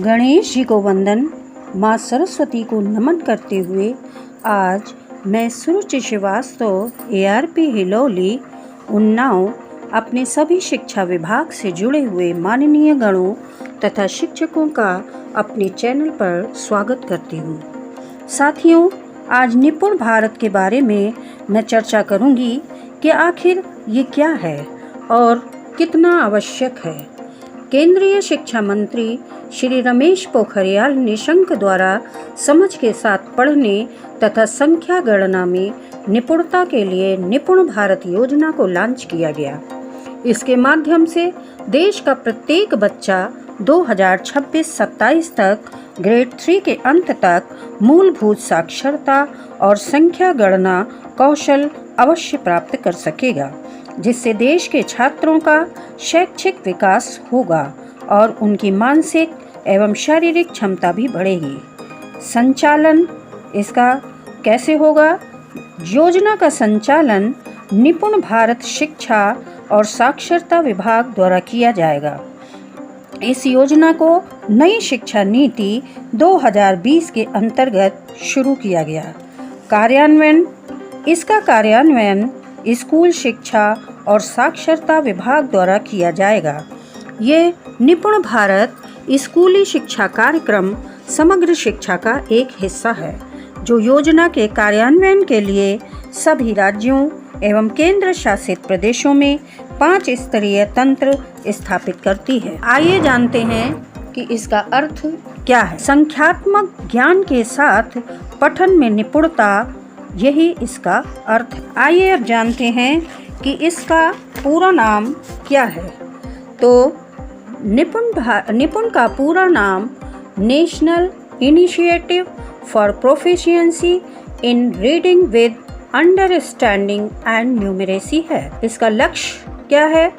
गणेश जी को वंदन, माँ सरस्वती को नमन करते हुए आज मैं सुरुचि श्रीवास्तव ARP हिलौली उन्नाव अपने सभी शिक्षा विभाग से जुड़े हुए माननीय गणों तथा शिक्षकों का अपने चैनल पर स्वागत करती हूँ। साथियों, आज निपुण भारत के बारे में मैं चर्चा करूँगी कि आखिर ये क्या है और कितना आवश्यक है। केंद्रीय शिक्षा मंत्री श्री रमेश पोखरियाल निशंक द्वारा समझ के साथ पढ़ने तथा संख्या गणना में निपुणता के लिए निपुण भारत योजना को लॉन्च किया गया। इसके माध्यम से देश का प्रत्येक बच्चा 2026-27 तक ग्रेड 3 के अंत तक मूलभूत साक्षरता और संख्या गणना कौशल अवश्य प्राप्त कर सकेगा, जिससे देश के छात्रों का शैक्षिक विकास होगा और उनकी मानसिक एवं शारीरिक क्षमता भी बढ़ेगी। संचालन इसका कैसे होगा? योजना का संचालन निपुण भारत शिक्षा और साक्षरता विभाग द्वारा किया जाएगा। इस योजना को नई शिक्षा नीति 2020 के अंतर्गत शुरू किया गया। कार्यान्वयन इसका कार्यान्वयन स्कूल शिक्षा और साक्षरता विभाग द्वारा किया जाएगा। ये निपुण भारत स्कूली शिक्षा कार्यक्रम समग्र शिक्षा का एक हिस्सा है, जो योजना के कार्यान्वयन के लिए सभी राज्यों एवं केंद्र शासित प्रदेशों में 5 स्तरीय तंत्र स्थापित करती है। आइए जानते हैं कि इसका अर्थ क्या है। संख्यात्मक ज्ञान के साथ पठन में निपुणता, यही इसका अर्थ है। आइए अब जानते हैं कि इसका पूरा नाम क्या है। तो निपुण का पूरा नाम national initiative for proficiency in reading with understanding and numeracy है। इसका लक्ष्य क्या है?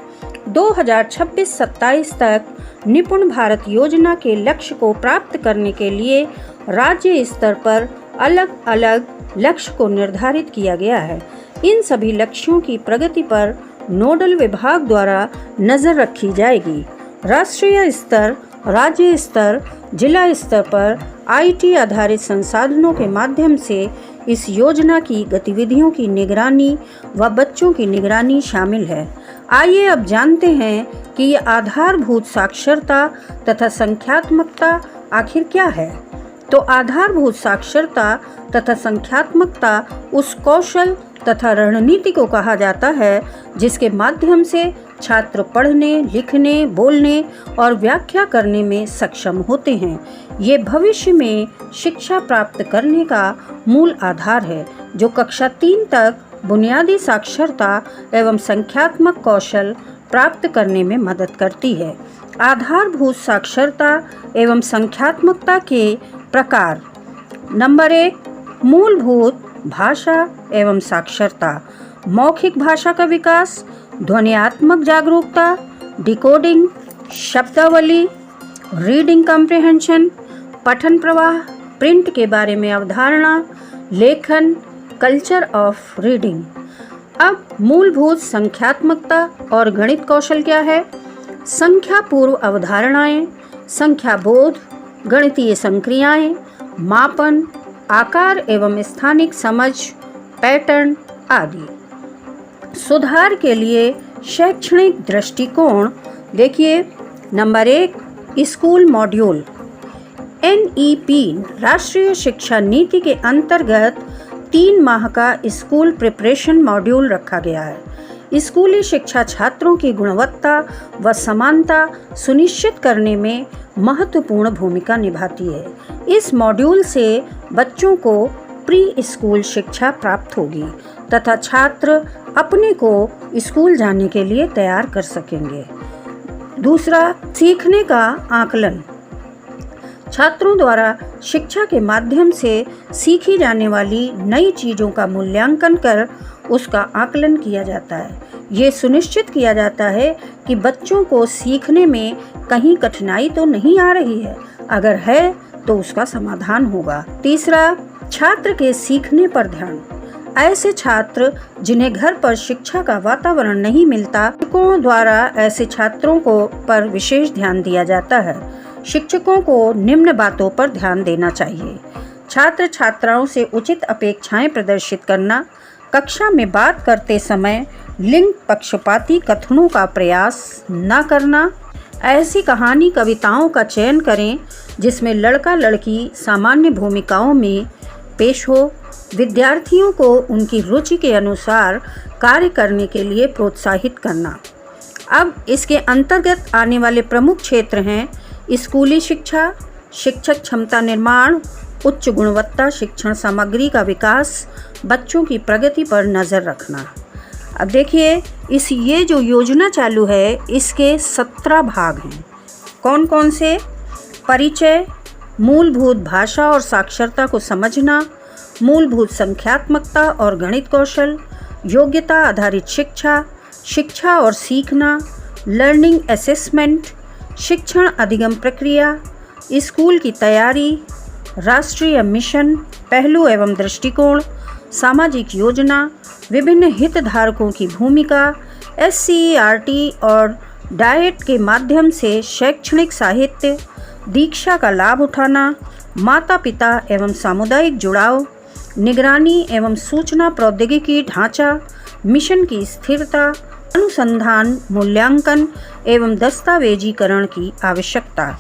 2026-27 तक निपुण भारत योजना के लक्ष्य को प्राप्त करने के लिए राज्य स्तर पर अलग अलग लक्ष्य को निर्धारित किया गया है। इन सभी लक्ष्यों की प्रगति पर नोडल विभाग द्वारा नजर रखी जाएगी। राष्ट्रीय स्तर, राज्य स्तर, जिला स्तर पर IT आधारित संसाधनों के माध्यम से इस योजना की गतिविधियों की निगरानी व बच्चों की निगरानी शामिल है। आइए अब जानते हैं कि ये आधारभूत साक्षरता तथा संख्यात्मकता आखिर क्या है। तो आधारभूत साक्षरता तथा संख्यात्मकता उस कौशल तथा रणनीति को कहा जाता है जिसके माध्यम से छात्र पढ़ने, लिखने, बोलने और व्याख्या करने में सक्षम होते हैं। ये भविष्य में शिक्षा प्राप्त करने का मूल आधार है, जो कक्षा 3 तक बुनियादी साक्षरता एवं संख्यात्मक कौशल प्राप्त करने में मदद करती है। आधारभूत साक्षरता एवं संख्यात्मकता के प्रकार। नंबर 1, मूलभूत भाषा एवं साक्षरता। मौखिक भाषा का विकास, ध्वन्यात्मक जागरूकता, डिकोडिंग, शब्दावली, रीडिंग कॉम्प्रिहेंशन, पठन प्रवाह, प्रिंट के बारे में अवधारणा, लेखन, कल्चर ऑफ रीडिंग। अब मूलभूत संख्यात्मकता और गणित कौशल क्या है? संख्या पूर्व अवधारणाएं, संख्या बोध, गणितीय संक्रियाएं, मापन, आकार एवं स्थानिक समझ, पैटर्न आदि। सुधार के लिए शैक्षणिक दृष्टिकोण देखिए। Number 1, school module. NEP राष्ट्रीय शिक्षा नीति के अंतर्गत 3 माह का स्कूल प्रिपरेशन मॉड्यूल रखा गया है। स्कूली शिक्षा छात्रों की गुणवत्ता व समानता सुनिश्चित करने में महत्वपूर्ण भूमिका निभाती है। इस मॉड्यूल से बच्चों को प्री स्कूल शिक्षा प्राप्त होगी तथा छात्र अपने को स्कूल जाने के लिए तैयार कर सकेंगे। दूसरा, सीखने का आकलन। छात्रों द्वारा शिक्षा के माध्यम से सीखी जाने वाली नई चीज़ों का मूल्यांकन कर उसका आकलन किया जाता है। ये सुनिश्चित किया जाता है कि बच्चों को सीखने में कहीं कठिनाई तो नहीं आ रही है, अगर है तो उसका समाधान होगा। तीसरा, छात्र के सीखने पर ध्यान। ऐसे छात्र जिन्हें घर पर शिक्षा का वातावरण नहीं मिलता, शिक्षकों द्वारा ऐसे छात्रों को पर विशेष ध्यान दिया जाता है। शिक्षकों को निम्न बातों पर ध्यान देना चाहिए। छात्र छात्राओं से उचित अपेक्षाएं प्रदर्शित करना, कक्षा में बात करते समय लिंग पक्षपाती कथनों का प्रयास न करना, ऐसी कहानी कविताओं का चयन करें जिसमें लड़का लड़की सामान्य भूमिकाओं में पेश हो, विद्यार्थियों को उनकी रुचि के अनुसार कार्य करने के लिए प्रोत्साहित करना। अब इसके अंतर्गत आने वाले प्रमुख क्षेत्र हैं स्कूली शिक्षा, शिक्षक क्षमता निर्माण, उच्च गुणवत्ता शिक्षण सामग्री का विकास, बच्चों की प्रगति पर नज़र रखना। अब देखिए ये जो योजना चालू है इसके 17 भाग हैं। कौन कौन से? परिचय, मूलभूत भाषा और साक्षरता को समझना, मूलभूत संख्यात्मकता और गणित कौशल, योग्यता आधारित शिक्षा, शिक्षा और सीखना, लर्निंग असेसमेंट, शिक्षण अधिगम प्रक्रिया, स्कूल की तैयारी, राष्ट्रीय मिशन, पहलू एवं दृष्टिकोण, सामाजिक योजना, विभिन्न हितधारकों की भूमिका, SCERT और डाइट के माध्यम से शैक्षणिक साहित्य, दीक्षा का लाभ उठाना, माता पिता एवं सामुदायिक जुड़ाव, निगरानी एवं सूचना प्रौद्योगिकी ढांचा, मिशन की स्थिरता, अनुसंधान, मूल्यांकन एवं दस्तावेजीकरण की आवश्यकता।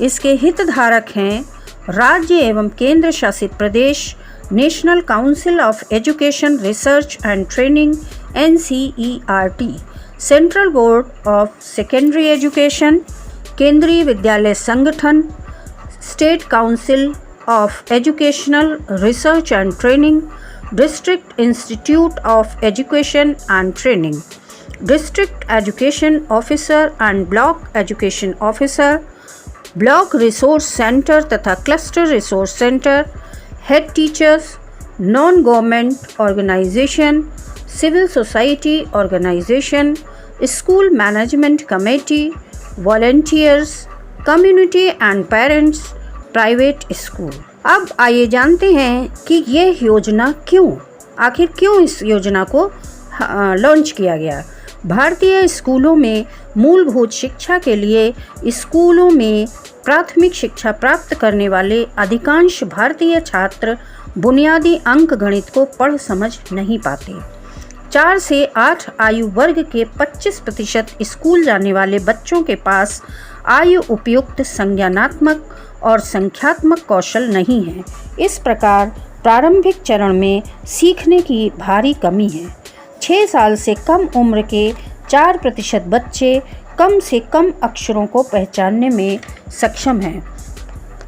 इसके हितधारक हैं राज्य एवं केंद्र शासित प्रदेश, national council of education research and training NCERT, central board of secondary education, Kendriya Vidyalaya Sangathan, state council of educational research and training, district institute of education and training, district education officer and block education officer, block resource centre तथा cluster resource centre, head teachers, non government organisation, civil society organisation, school management committee, volunteers, community and parents, private school. अब आइए जानते हैं कि ये योजना आखिर क्यों इस योजना को लॉन्च किया गया। भारतीय स्कूलों में मूलभूत शिक्षा के लिए स्कूलों में प्राथमिक शिक्षा प्राप्त करने वाले अधिकांश भारतीय छात्र बुनियादी अंक गणित को पढ़ समझ नहीं पाते। 4 से 8 आयु वर्ग के 25% स्कूल जाने वाले बच्चों के पास आयु उपयुक्त संज्ञानात्मक और संख्यात्मक कौशल नहीं है। इस प्रकार प्रारंभिक चरण में सीखने की भारी कमी है। 6 साल से कम उम्र के 4% बच्चे कम से कम अक्षरों को पहचानने में सक्षम हैं,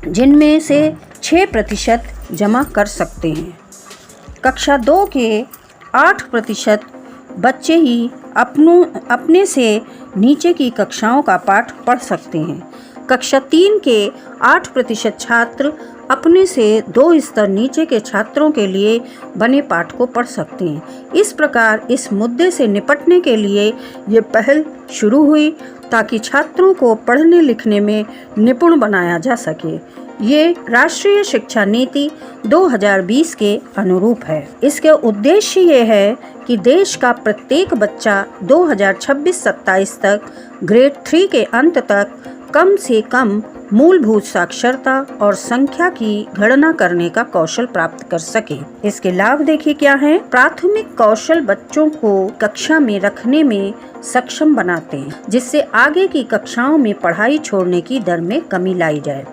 जिनमें से 6% जमा कर सकते हैं। कक्षा 2 के 8% बच्चे ही अपने से नीचे की कक्षाओं का पाठ पढ़ सकते हैं। कक्षा 3 के 8% छात्र अपने से 2 स्तर नीचे के छात्रों के लिए बने पाठ को पढ़ सकते हैं। इस प्रकार इस मुद्दे से निपटने के लिए ये पहल शुरू हुई ताकि छात्रों को पढ़ने लिखने में निपुण बनाया जा सके। ये राष्ट्रीय शिक्षा नीति 2020 के अनुरूप है। इसके उद्देश्य ये है कि देश का प्रत्येक बच्चा 2026-27 तक ग्रेड 3 के अंत तक कम से कम मूलभूत साक्षरता और संख्या की गणना करने का कौशल प्राप्त कर सके। इसके लाभ देखिए क्या है। प्राथमिक कौशल बच्चों को कक्षा में रखने में सक्षम बनाते हैं, जिससे आगे की कक्षाओं में पढ़ाई छोड़ने की दर में कमी लाई जाए।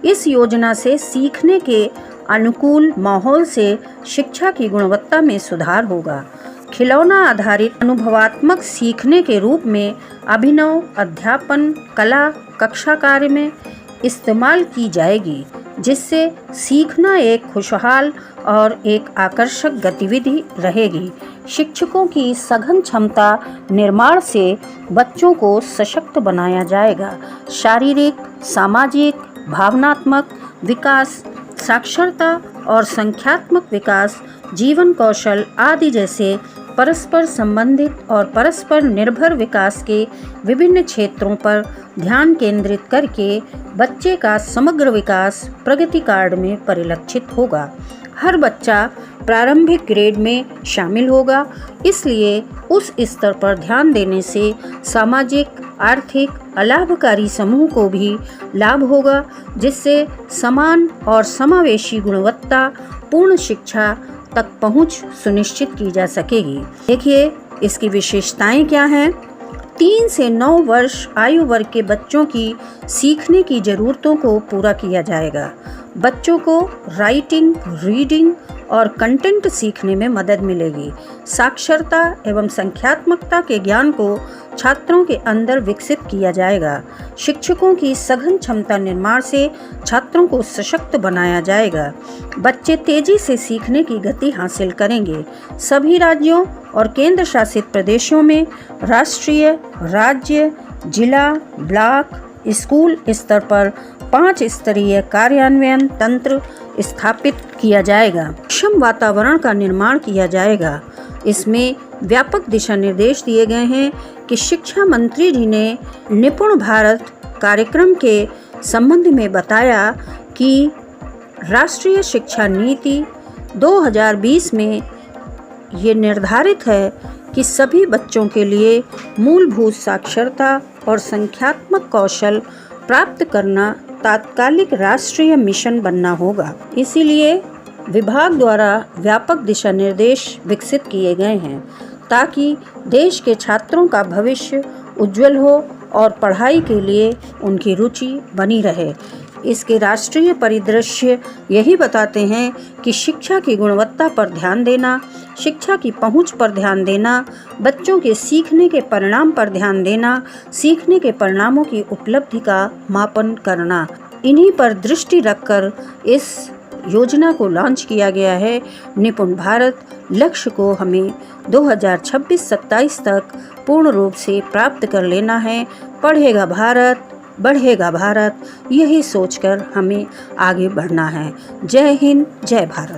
इस योजना से सीखने के अनुकूल माहौल से शिक्षा की गुणवत्ता में सुधार होगा। खिलौना आधारित अनुभवात्मक सीखने के रूप में अभिनव अध्यापन कला कक्षा कार्य में इस्तेमाल की जाएगी, जिससे सीखना एक खुशहाल और एक आकर्षक गतिविधि रहेगी। शिक्षकों की सघन क्षमता निर्माण से बच्चों को सशक्त बनाया जाएगा। शारीरिक, सामाजिक, भावनात्मक विकास, साक्षरता और संख्यात्मक विकास, जीवन कौशल आदि जैसे परस्पर संबंधित और परस्पर निर्भर विकास के विभिन्न क्षेत्रों पर ध्यान केंद्रित करके बच्चे का समग्र विकास प्रगति कार्ड में परिलक्षित होगा। हर बच्चा प्रारंभिक ग्रेड में शामिल होगा, इसलिए उस स्तर पर ध्यान देने से सामाजिक, आर्थिक अलाभकारी समूह को भी लाभ होगा, जिससे समान और समावेशी गुणवत्ता पूर्ण शिक्षा तक पहुंच सुनिश्चित की जा सकेगी। देखिए इसकी विशेषताएं क्या हैं। 3 से 9 वर्ष आयु वर्ग के बच्चों की सीखने की ज़रूरतों को पूरा किया जाएगा। बच्चों को राइटिंग, रीडिंग और कंटेंट सीखने में मदद मिलेगी। साक्षरता एवं संख्यात्मकता के ज्ञान को छात्रों के अंदर विकसित किया जाएगा। शिक्षकों की सघन क्षमता निर्माण से छात्रों को सशक्त बनाया जाएगा। बच्चे तेजी से सीखने की गति हासिल करेंगे। सभी राज्यों और केंद्र शासित प्रदेशों में राष्ट्रीय, राज्य, जिला, ब्लॉक, स्कूल स्तर पर 5 स्तरीय कार्यान्वयन तंत्र स्थापित किया जाएगा। सक्षम वातावरण का निर्माण किया जाएगा। इसमें व्यापक दिशा निर्देश दिए गए हैं कि शिक्षा मंत्री जी ने निपुण भारत कार्यक्रम के संबंध में बताया कि राष्ट्रीय शिक्षा नीति 2020 में ये निर्धारित है कि सभी बच्चों के लिए मूलभूत साक्षरता और संख्यात्मक कौशल प्राप्त करना तात्कालिक राष्ट्रीय मिशन बनना होगा। इसीलिए विभाग द्वारा व्यापक दिशा निर्देश विकसित किए गए हैं ताकि देश के छात्रों का भविष्य उज्जवल हो और पढ़ाई के लिए उनकी रुचि बनी रहे। इसके राष्ट्रीय परिदृश्य यही बताते हैं कि शिक्षा की गुणवत्ता पर ध्यान देना, शिक्षा की पहुंच पर ध्यान देना, बच्चों के सीखने के परिणाम पर ध्यान देना, सीखने के परिणामों की उपलब्धि का मापन करना, इन्हीं पर दृष्टि रखकर इस योजना को लॉन्च किया गया है। निपुण भारत लक्ष्य को हमें 2026-27 तक पूर्ण रूप से प्राप्त कर लेना है। पढ़ेगा भारत, बढ़ेगा भारत, यही सोचकर हमें आगे बढ़ना है। जय हिंद, जय भारत।